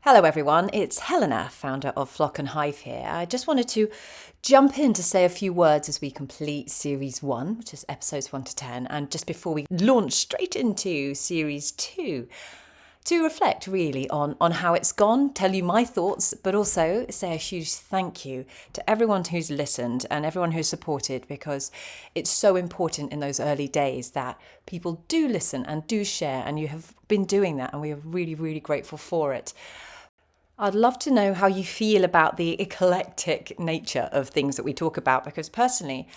Hello everyone, it's Helena, founder of Flock and Hive here. I just wanted to jump in to say a few words as we complete Series 1, which is episodes 1 to 10, and just before we launch straight into Series 2, to reflect really on how it's gone, tell you my thoughts, but also say a huge thank you to everyone who's listened and everyone who's supported, because it's so important in those early days that people do listen and do share, and you have been doing that, and we are really, really grateful for it. I'd love to know how you feel about the eclectic nature of things that we talk about, because personally,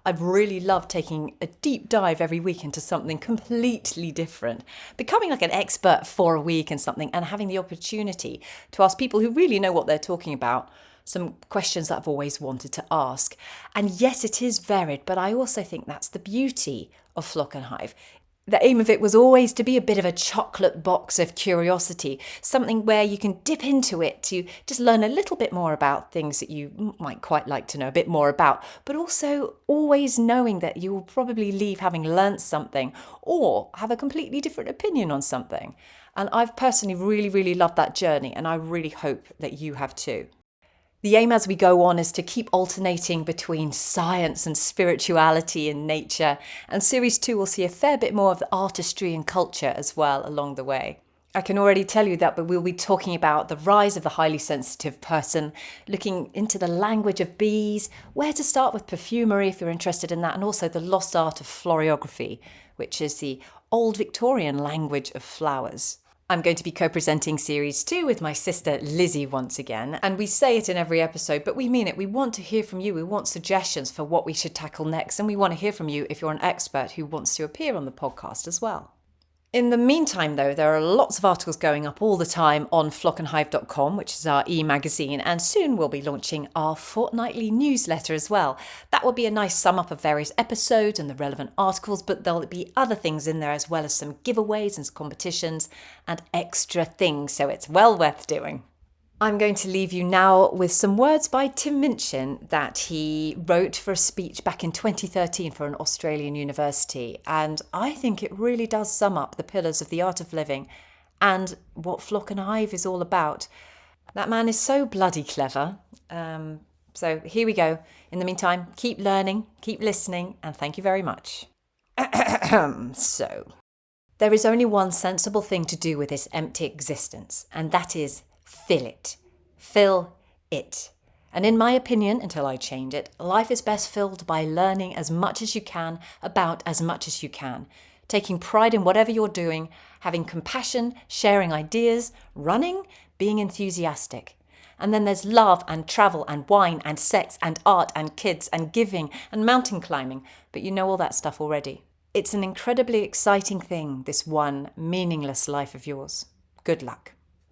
I've really loved taking a deep dive every week into something completely different, becoming like an expert for a week in something and having the opportunity to ask people who really know what they're talking about some questions that I've always wanted to ask. And yes, it is varied, but I also think that's the beauty of Flock and Hive. The aim of it was always to be a bit of a chocolate box of curiosity, something where you can dip into it to just learn a little bit more about things that you might quite like to know a bit more about, but also always knowing that you will probably leave having learnt something or have a completely different opinion on something. And I've personally really, really loved that journey, and I really hope that you have too. The aim as we go on is to keep alternating between science and spirituality and nature, and Series 2 will see a fair bit more of the artistry and culture as well along the way. I can already tell you that, but we'll be talking about the rise of the highly sensitive person, looking into the language of bees, where to start with perfumery if you're interested in that, and also the lost art of florography, which is the old Victorian language of flowers. I'm going to be co-presenting Series 2 with my sister Lizzie once again, and we say it in every episode, but we mean it. We want to hear from you. We want suggestions for what we should tackle next, and we want to hear from you if you're an expert who wants to appear on the podcast as well. In the meantime, though, there are lots of articles going up all the time on flockandhive.com, which is our e-magazine, and soon we'll be launching our fortnightly newsletter as well. That will be a nice sum up of various episodes and the relevant articles, but there'll be other things in there as well as some giveaways and competitions and extra things, so it's well worth doing. I'm going to leave you now with some words by Tim Minchin that he wrote for a speech back in 2013 for an Australian university. And I think it really does sum up the pillars of the art of living and what Flock and Hive is all about. That man is so bloody clever. So here we go. In the meantime, keep learning, keep listening, and thank you very much. So, there is only one sensible thing to do with this empty existence, and that is fill it. Fill it. And in my opinion, until I change it, life is best filled by learning as much as you can about as much as you can, taking pride in whatever you're doing, having compassion, sharing ideas, running, being enthusiastic. And then there's love and travel and wine and sex and art and kids and giving and mountain climbing, but you know all that stuff already. It's an incredibly exciting thing, this one meaningless life of yours. Good luck.